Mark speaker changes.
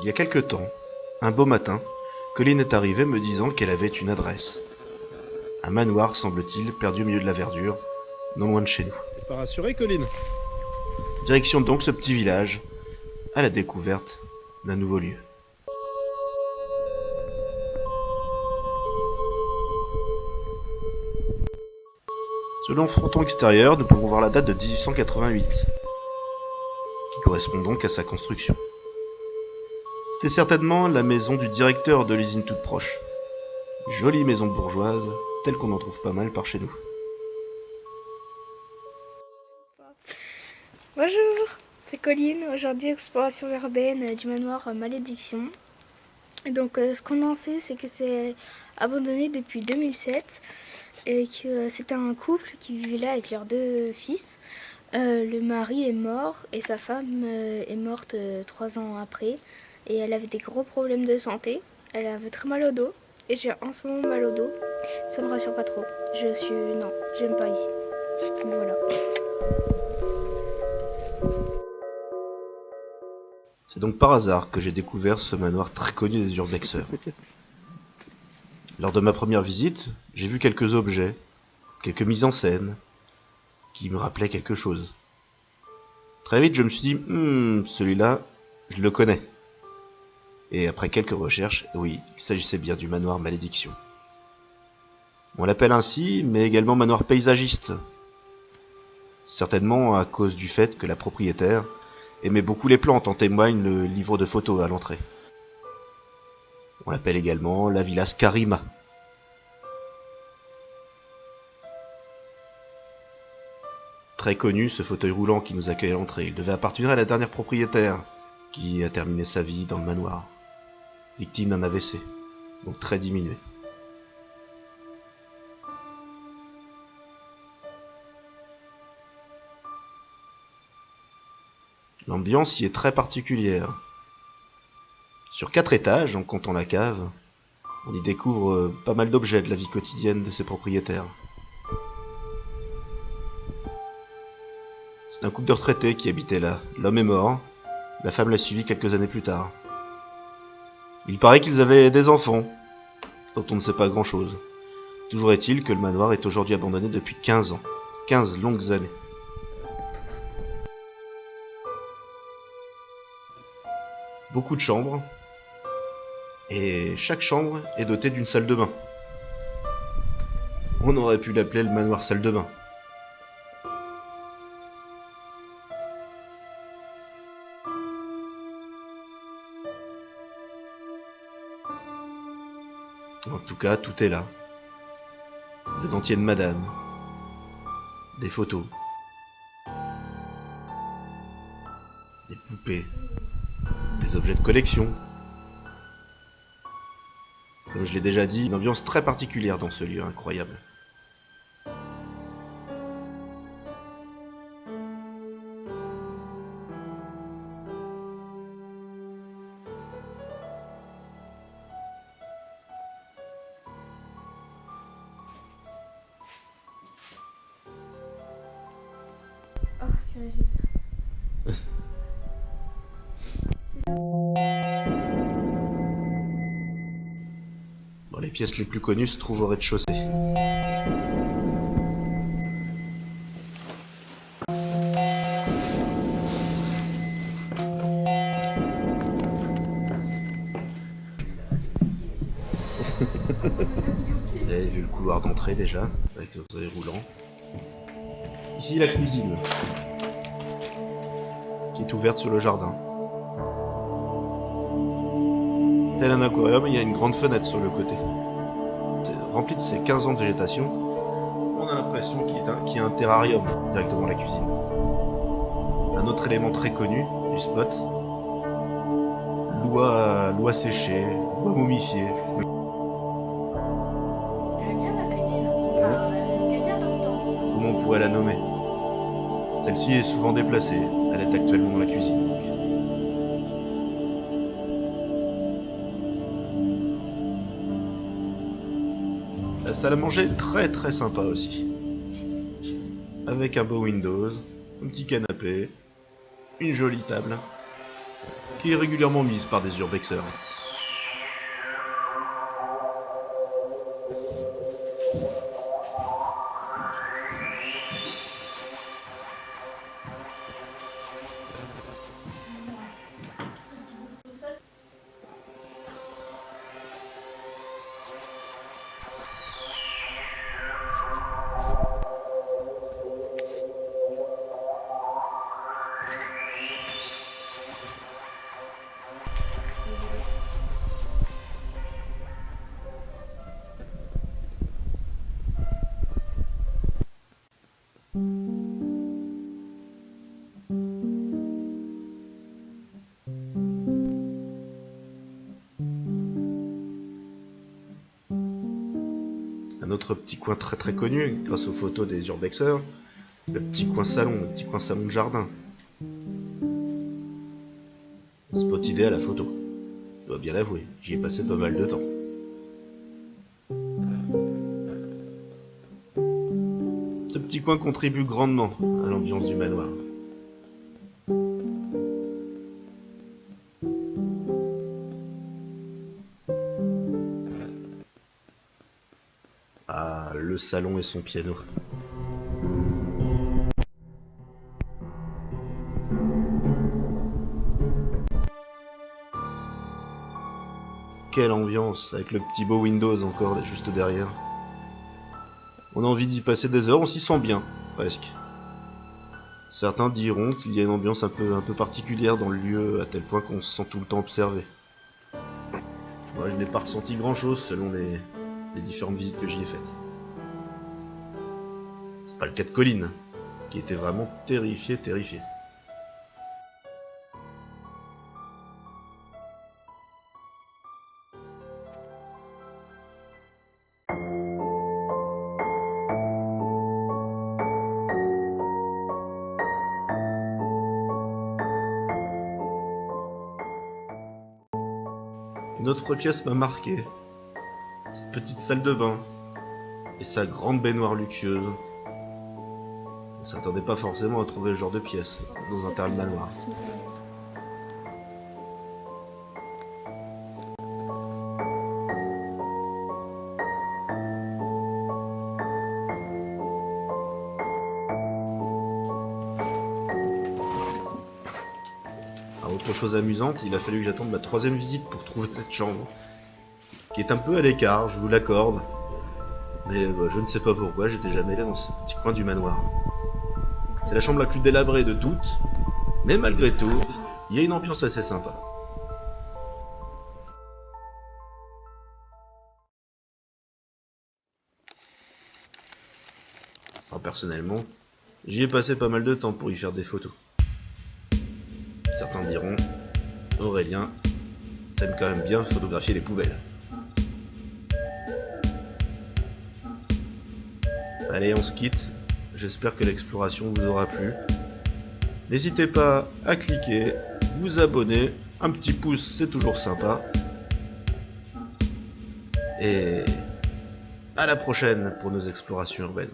Speaker 1: Il y a quelque temps, un beau matin, Colline est arrivée me disant qu'elle avait une adresse. Un manoir, semble-t-il, perdu au milieu de la verdure, non loin de chez nous.
Speaker 2: T'es pas rassuré, Colline?
Speaker 1: Direction donc ce petit village, à la découverte d'un nouveau lieu. Selon le fronton extérieur, nous pouvons voir la date de 1888, qui correspond donc à sa construction. C'était certainement la maison du directeur de l'usine toute proche. Jolie maison bourgeoise, telle qu'on en trouve pas mal par chez nous.
Speaker 3: Bonjour, c'est Colline. Aujourd'hui, exploration urbaine du manoir Malédiction. Et donc, ce qu'on en sait, c'est que c'est abandonné depuis 2007 et que c'était un couple qui vivait là avec leurs deux fils. Le mari est mort et sa femme est morte 3 ans après. Et elle avait des gros problèmes de santé. Elle avait très mal au dos. Et j'ai en ce moment mal au dos. Ça me rassure pas trop. Non, j'aime pas ici. Mais voilà.
Speaker 1: C'est donc par hasard que j'ai découvert ce manoir très connu des urbexeurs. Lors de ma première visite, j'ai vu quelques objets, quelques mises en scène, qui me rappelaient quelque chose. Très vite, je me suis dit, celui-là, je le connais. Et après quelques recherches, oui, il s'agissait bien du manoir Malédiction. On l'appelle ainsi, mais également manoir paysagiste. Certainement à cause du fait que la propriétaire aimait beaucoup les plantes, en témoigne le livre de photos à l'entrée. On l'appelle également la Villa Scarima. Très connu, ce fauteuil roulant qui nous accueille à l'entrée. Il devait appartenir à la dernière propriétaire, qui a terminé sa vie dans le manoir, victime d'un AVC, donc très diminué. L'ambiance y est très particulière. Sur 4 étages, en comptant la cave, on y découvre pas mal d'objets de la vie quotidienne de ses propriétaires. C'est un couple de retraités qui habitait là. L'homme est mort, la femme l'a suivi quelques années plus tard. Il paraît qu'ils avaient des enfants, dont on ne sait pas grand-chose. Toujours est-il que le manoir est aujourd'hui abandonné depuis 15 ans. 15 longues années. Beaucoup de chambres, et chaque chambre est dotée d'une salle de bain. On aurait pu l'appeler le manoir salle de bain. En tout cas, tout est là. Le dentier de madame, des photos, des poupées, des objets de collection. Comme je l'ai déjà dit, une ambiance très particulière dans ce lieu incroyable.
Speaker 3: Oh, purée.
Speaker 1: Bon, les pièces les plus connues se trouvent au rez-de-chaussée. Vous avez vu le couloir d'entrée déjà, avec le fauteuil roulant. Ici la cuisine, qui est ouverte sur le jardin. Tel un aquarium, il y a une grande fenêtre sur le côté. C'est rempli de ces 15 ans de végétation. On a l'impression qu'il y a un terrarium directement dans la cuisine. Un autre élément très connu du spot, l'oie séchée, l'oie momifiée.
Speaker 3: J'aimais bien la cuisine. Enfin, elle était bien dans le temps.
Speaker 1: Comment on pourrait la nommer? Celle-ci est souvent déplacée, elle est actuellement dans la cuisine donc. La salle à manger est très très sympa aussi. Avec un beau Windows, un petit canapé, une jolie table. qui est régulièrement mise par des urbexeurs. Un autre petit coin très très connu, grâce aux photos des urbexeurs, le petit coin salon de jardin. Un spot idéal à la photo. Je dois bien l'avouer, j'y ai passé pas mal de temps. Ce petit coin contribue grandement à l'ambiance du manoir. Ah, le salon et son piano. Quelle ambiance, avec le petit beau Windows encore juste derrière. On a envie d'y passer des heures, on s'y sent bien, presque. Certains diront qu'il y a une ambiance un peu particulière dans le lieu, à tel point qu'on se sent tout le temps observé. Moi, je n'ai pas ressenti grand-chose selon les différentes visites que j'y ai faites. C'est pas le cas de Colline, qui était vraiment terrifié. Une autre pièce m'a marqué. Cette petite salle de bain et sa grande baignoire luxueuse. On s'attendait pas forcément à trouver ce genre de pièce dans un tel manoir. Autre chose amusante, il a fallu que j'attende ma 3e visite pour trouver cette chambre, qui est un peu à l'écart, je vous l'accorde, mais je ne sais pas pourquoi, j'étais jamais allé dans ce petit coin du manoir. C'est la chambre la plus délabrée de toutes, mais malgré tout, il y a une ambiance assez sympa. Alors personnellement, j'y ai passé pas mal de temps pour y faire des photos. Certains diront, Aurélien, t'aimes quand même bien photographier les poubelles. Allez, on se quitte. J'espère que l'exploration vous aura plu. N'hésitez pas à cliquer, vous abonner. Un petit pouce, c'est toujours sympa. Et à la prochaine pour nos explorations urbaines.